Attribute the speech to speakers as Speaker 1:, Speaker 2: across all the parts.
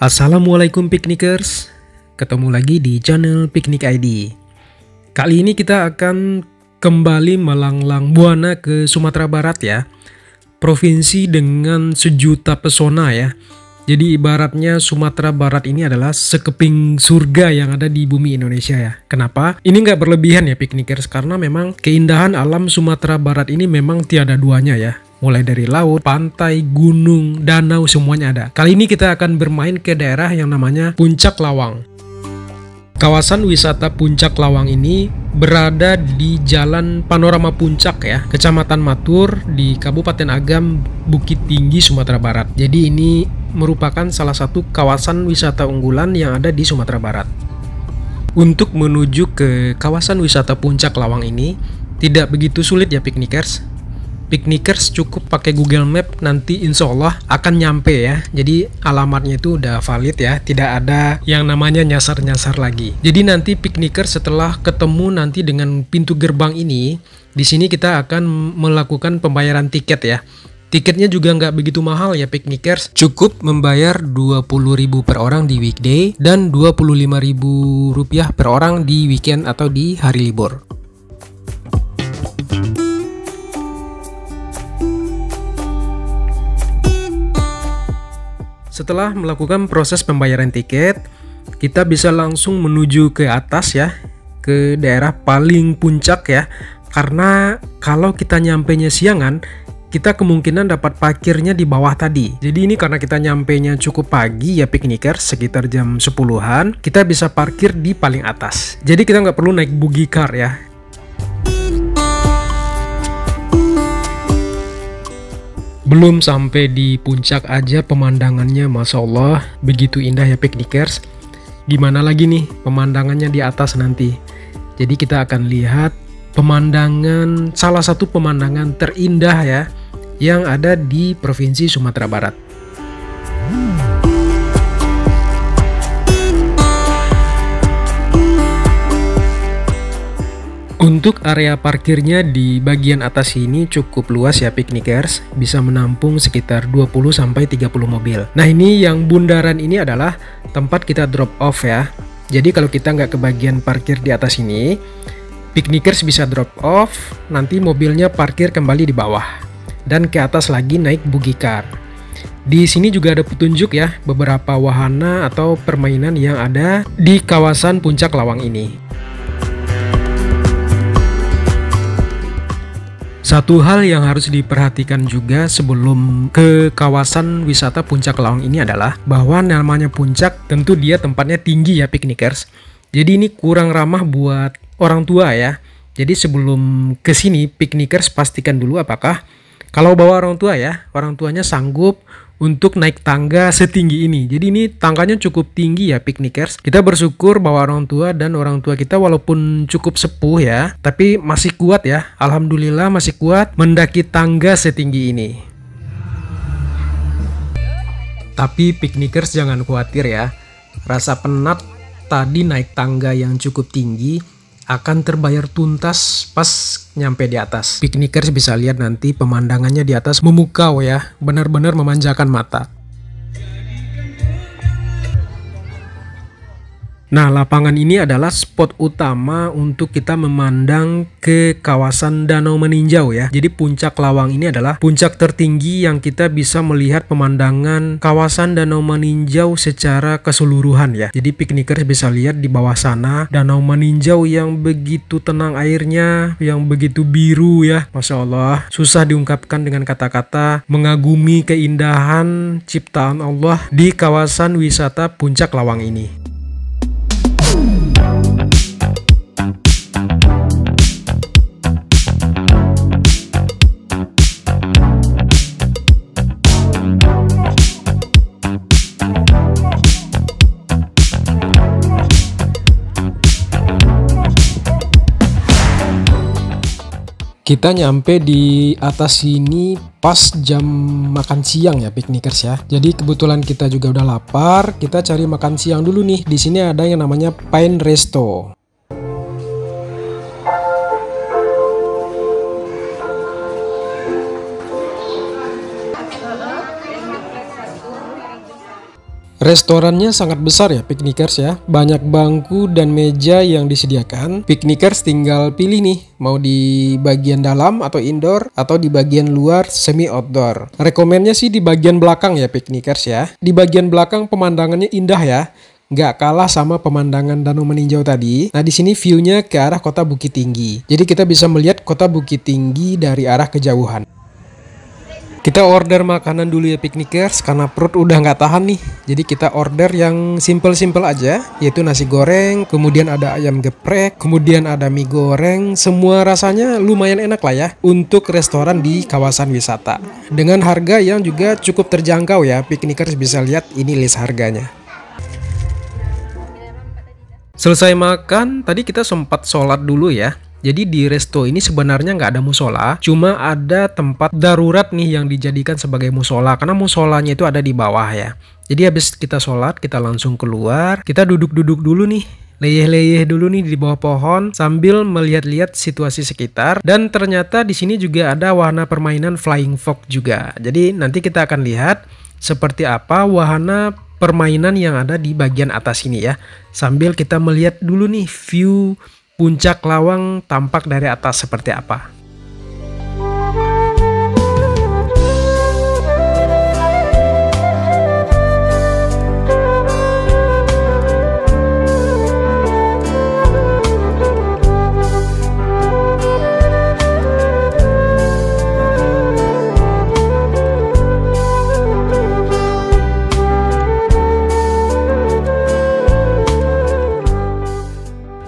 Speaker 1: Assalamualaikum piknikers, ketemu lagi di channel Piknik ID. Kali ini kita akan kembali melanglang buana ke Sumatera Barat ya. Provinsi dengan sejuta pesona ya. Jadi ibaratnya Sumatera Barat ini adalah sekeping surga yang ada di bumi Indonesia ya. Kenapa? Ini nggak berlebihan ya piknikers, karena memang keindahan alam Sumatera Barat ini memang tiada duanya ya. Mulai dari laut, pantai, gunung, danau, semuanya ada. Kali ini kita akan bermain ke daerah yang namanya Puncak Lawang. Kawasan wisata Puncak Lawang ini berada di Jalan Panorama Puncak ya, Kecamatan Matur di Kabupaten Agam, Bukit Tinggi, Sumatera Barat. Jadi ini merupakan salah satu kawasan wisata unggulan yang ada di Sumatera Barat. Untuk menuju ke kawasan wisata Puncak Lawang ini tidak begitu sulit ya piknikers. Piknikers cukup pakai Google Map, nanti insya Allah akan nyampe ya. Jadi alamatnya itu udah valid ya, tidak ada yang namanya nyasar-nyasar lagi. Jadi nanti piknikers setelah ketemu nanti dengan pintu gerbang ini, di sini kita akan melakukan pembayaran tiket ya. Tiketnya juga nggak begitu mahal ya piknikers, cukup membayar 20.000 per orang di weekday dan 25.000 rupiah per orang di weekend atau di hari libur. Setelah melakukan proses pembayaran tiket, kita bisa langsung menuju ke atas ya, ke daerah paling puncak ya. Karena kalau kita nyampenya siangan, kita kemungkinan dapat parkirnya di bawah tadi. Jadi ini karena kita nyampenya cukup pagi ya piknikers, sekitar jam 10-an, kita bisa parkir di paling atas. Jadi kita nggak perlu naik buggy car ya. Belum sampai di puncak aja pemandangannya Masya Allah begitu indah ya piknikers. Gimana lagi nih pemandangannya di atas nanti. Jadi kita akan lihat pemandangan, salah satu pemandangan terindah ya yang ada di Provinsi Sumatera Barat. Untuk area parkirnya di bagian atas ini cukup luas ya piknikers, bisa menampung sekitar 20-30 mobil. Nah ini yang bundaran ini adalah tempat kita drop off ya. Jadi kalau kita nggak ke bagian parkir di atas ini, piknikers bisa drop off, nanti mobilnya parkir kembali di bawah. Dan ke atas lagi naik buggy car. Di sini juga ada petunjuk ya, beberapa wahana atau permainan yang ada di kawasan Puncak Lawang ini. Satu hal yang harus diperhatikan juga sebelum ke kawasan wisata Puncak Lawang ini adalah bahwa namanya puncak tentu dia tempatnya tinggi ya piknikers. Jadi ini kurang ramah buat orang tua ya. Jadi sebelum ke sini piknikers pastikan dulu apakah kalau bawa orang tua ya, orang tuanya sanggup untuk naik tangga setinggi ini. Jadi ini tangganya cukup tinggi ya piknikers. Kita bersyukur bahwa orang tua dan orang tua kita walaupun cukup sepuh ya, tapi masih kuat ya. Alhamdulillah masih kuat mendaki tangga setinggi ini. Tapi piknikers jangan khawatir ya. Rasa penat tadi naik tangga yang cukup tinggi akan terbayar tuntas pas nyampe di atas. Piknikers bisa lihat nanti pemandangannya di atas memukau ya, benar-benar memanjakan mata. Nah, lapangan ini adalah spot utama untuk kita memandang ke kawasan Danau Meninjau ya. Jadi Puncak Lawang ini adalah puncak tertinggi yang kita bisa melihat pemandangan kawasan Danau Meninjau secara keseluruhan ya. Jadi piknikers bisa lihat di bawah sana Danau Meninjau yang begitu tenang airnya, yang begitu biru ya. Masya Allah, susah diungkapkan dengan kata-kata, mengagumi keindahan ciptaan Allah di kawasan wisata Puncak Lawang ini. Kita nyampe di atas sini pas jam makan siang ya piknikers ya. Jadi kebetulan kita juga udah lapar, kita cari makan siang dulu nih. Di sini ada yang namanya Pine Resto. Restorannya sangat besar ya piknikers ya, banyak bangku dan meja yang disediakan. Piknikers tinggal pilih nih, mau di bagian dalam atau indoor, atau di bagian luar semi outdoor. Rekomennya sih di bagian belakang ya piknikers ya. Di bagian belakang pemandangannya indah ya, nggak kalah sama pemandangan Danau Meninjau tadi. Nah di sini view-nya ke arah kota Bukit Tinggi, jadi kita bisa melihat kota Bukit Tinggi dari arah kejauhan. Kita order makanan dulu ya piknikers, karena perut udah nggak tahan nih. Jadi kita order yang simple-simple aja, yaitu nasi goreng, kemudian ada ayam geprek, kemudian ada mie goreng. Semua rasanya lumayan enak lah ya untuk restoran di kawasan wisata. Dengan harga yang juga cukup terjangkau ya, piknikers bisa lihat ini list harganya. Selesai makan, tadi kita sempat sholat dulu ya. Jadi di resto ini sebenarnya nggak ada musola, cuma ada tempat darurat nih yang dijadikan sebagai musola, karena musolanya itu ada di bawah ya. Jadi habis kita sholat, kita langsung keluar, kita duduk-duduk dulu nih, leyeh-leyeh dulu nih di bawah pohon sambil melihat-lihat situasi sekitar. Dan ternyata di sini juga ada wahana permainan Flying Fox juga. Jadi nanti kita akan lihat seperti apa wahana permainan yang ada di bagian atas ini ya. Sambil kita melihat dulu nih view Puncak Lawang tampak dari atas seperti apa.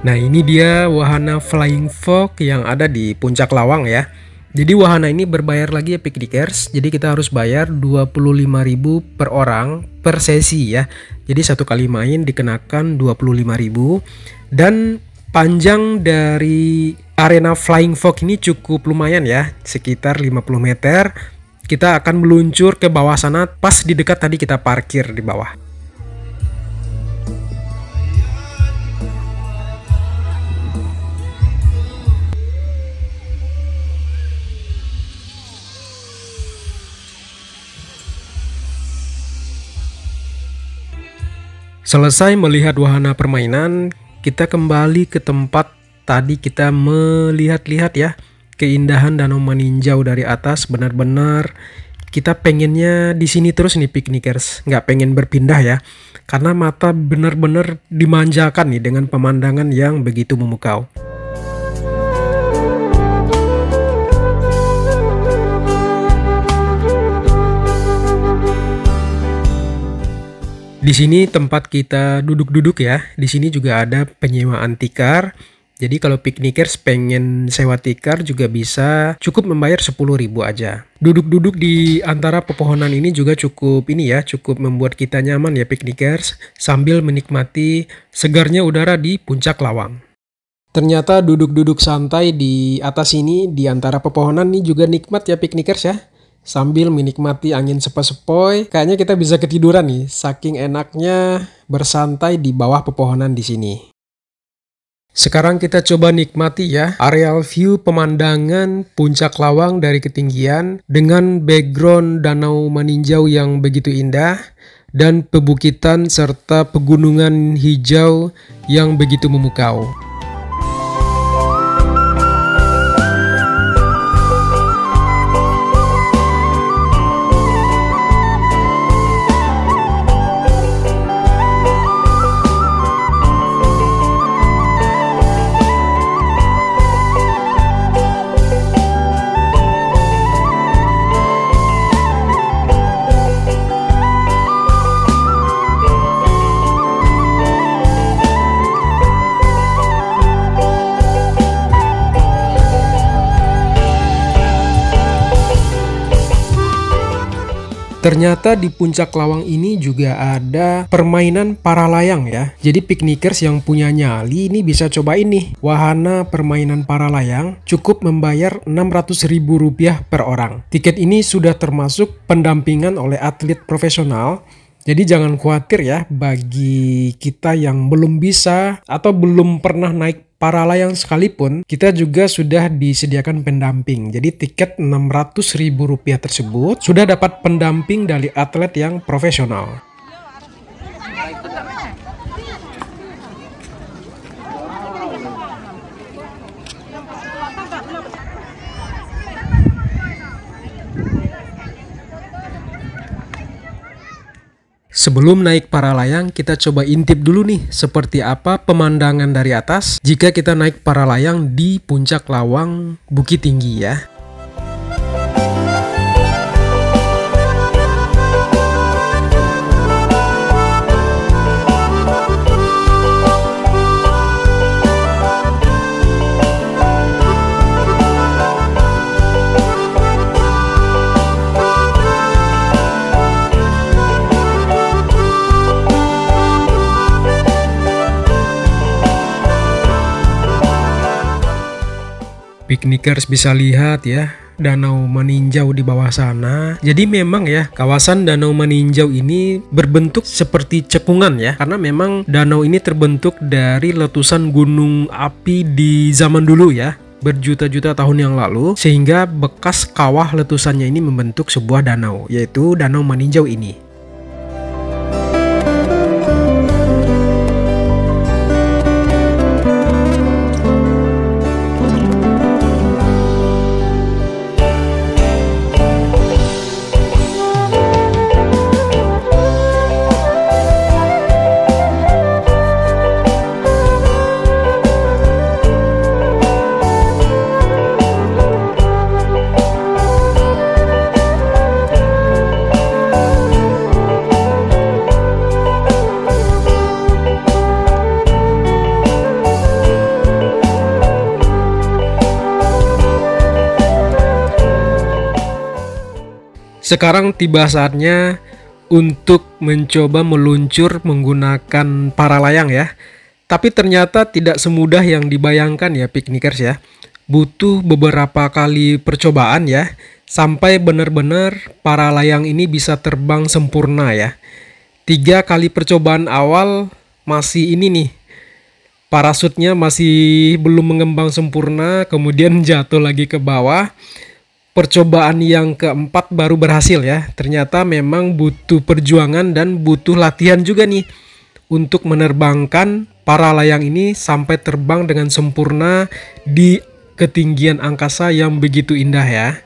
Speaker 1: Nah ini dia wahana Flying Fox yang ada di Puncak Lawang ya. Jadi wahana ini berbayar lagi ya piknikers. Jadi kita harus bayar 25.000 per orang per sesi ya. Jadi satu kali main dikenakan 25.000. Dan panjang dari arena Flying Fox ini cukup lumayan ya, sekitar 50 meter. Kita akan meluncur ke bawah sana, pas di dekat tadi kita parkir di bawah. Selesai melihat wahana permainan, kita kembali ke tempat tadi kita melihat-lihat ya keindahan Danau Meninjau dari atas. Benar-benar kita pengennya di sini terus nih piknikers, nggak pengen berpindah ya, karena mata benar-benar dimanjakan nih dengan pemandangan yang begitu memukau. Di sini tempat kita duduk-duduk ya. Di sini juga ada penyewaan tikar. Jadi kalau piknikers pengen sewa tikar juga bisa, cukup membayar 10.000 aja. Duduk-duduk di antara pepohonan ini juga cukup cukup membuat kita nyaman ya piknikers, sambil menikmati segarnya udara di Puncak Lawang. Ternyata duduk-duduk santai di atas ini di antara pepohonan ini juga nikmat ya piknikers ya. Sambil menikmati angin sepoi-sepoi, kayaknya kita bisa ketiduran nih, saking enaknya bersantai di bawah pepohonan di sini. Sekarang kita coba nikmati ya areal view pemandangan Puncak Lawang dari ketinggian dengan background Danau Meninjau yang begitu indah dan pebukitan serta pegunungan hijau yang begitu memukau. Ternyata di Puncak Lawang ini juga ada permainan para layang ya. Jadi piknikers yang punya nyali ini bisa cobain nih wahana permainan para layang, cukup membayar Rp600.000 per orang. Tiket ini sudah termasuk pendampingan oleh atlet profesional. Jadi jangan khawatir ya bagi kita yang belum bisa atau belum pernah naik para layang sekalipun, kita juga sudah disediakan pendamping. Jadi tiket Rp600.000 tersebut sudah dapat pendamping dari atlet yang profesional. Sebelum naik para layang, kita coba intip dulu nih seperti apa pemandangan dari atas jika kita naik para layang di puncak lawang Bukit Tinggi ya. Piknikers bisa lihat ya, danau meninjau di bawah sana. Jadi memang ya, kawasan danau meninjau ini berbentuk seperti cekungan ya, karena memang danau ini terbentuk dari letusan gunung api di zaman dulu ya, berjuta-juta tahun yang lalu, sehingga bekas kawah letusannya ini membentuk sebuah danau, yaitu danau meninjau ini. Sekarang tiba saatnya untuk mencoba meluncur menggunakan para layang ya. Tapi ternyata tidak semudah yang dibayangkan ya piknikers ya. Butuh beberapa kali percobaan ya, sampai benar-benar para layang ini bisa terbang sempurna ya. 3 kali percobaan awal masih ini nih, parasutnya masih belum mengembang sempurna, kemudian jatuh lagi ke bawah. Percobaan yang keempat baru berhasil ya. Ternyata memang butuh perjuangan dan butuh latihan juga nih untuk menerbangkan para layang ini sampai terbang dengan sempurna di ketinggian angkasa yang begitu indah ya.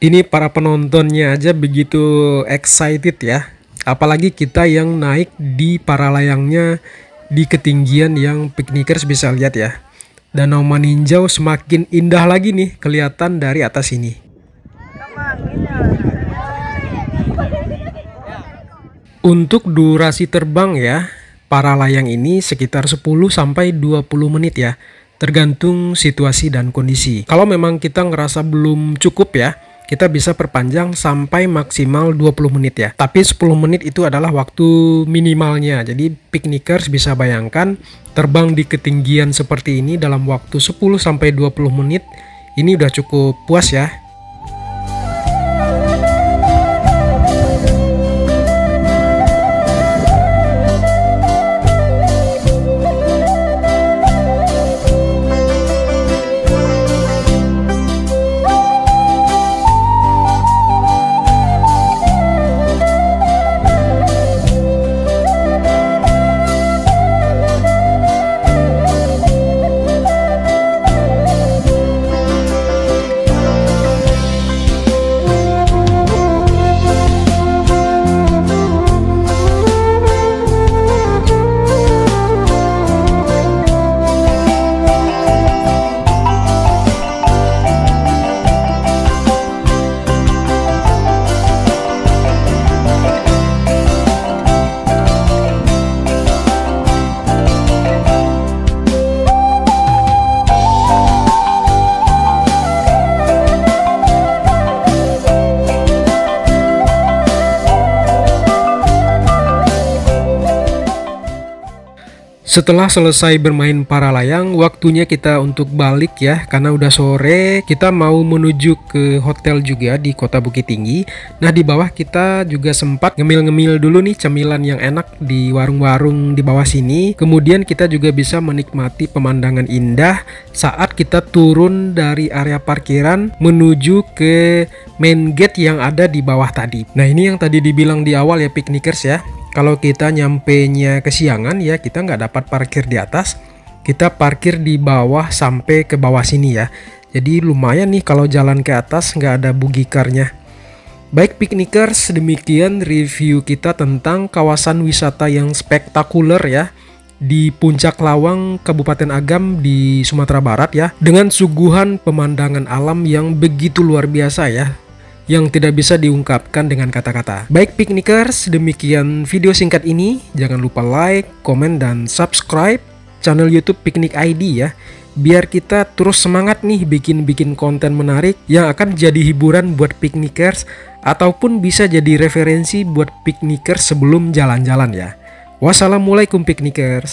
Speaker 1: Ini para penontonnya aja begitu excited ya. Apalagi kita yang naik di para layangnya di ketinggian yang piknikers bisa lihat ya. Danau meninjau semakin indah lagi nih kelihatan dari atas ini. Untuk durasi terbang ya, para layang ini sekitar 10-20 menit ya. Tergantung situasi dan kondisi. Kalau memang kita ngerasa belum cukup ya, kita bisa perpanjang sampai maksimal 20 menit ya. Tapi 10 menit itu adalah waktu minimalnya. Jadi piknikers bisa bayangkan terbang di ketinggian seperti ini dalam waktu 10-20 menit. Ini udah cukup puas ya. Setelah selesai bermain para layang, waktunya kita untuk balik ya, karena udah sore. Kita mau menuju ke hotel juga di Kota Bukit Tinggi. Nah, di bawah kita juga sempat ngemil-ngemil dulu nih cemilan yang enak di warung-warung di bawah sini. Kemudian kita juga bisa menikmati pemandangan indah saat kita turun dari area parkiran menuju ke main gate yang ada di bawah tadi. Nah, ini yang tadi dibilang di awal ya piknikers ya. Kalau kita nyampenya kesiangan ya kita nggak dapat parkir di atas. Kita parkir di bawah sampai ke bawah sini ya. Jadi lumayan nih kalau jalan ke atas nggak ada bugikarnya. Baik piknikers, demikian review kita tentang kawasan wisata yang spektakuler ya di Puncak Lawang, Kabupaten Agam di Sumatera Barat ya, dengan suguhan pemandangan alam yang begitu luar biasa ya, yang tidak bisa diungkapkan dengan kata-kata. Baik piknikers, demikian video singkat ini. Jangan lupa like, komen, dan subscribe channel YouTube Piknik ID ya, biar kita terus semangat nih bikin konten menarik yang akan jadi hiburan buat piknikers ataupun bisa jadi referensi buat piknikers sebelum jalan-jalan ya. Wassalamualaikum piknikers.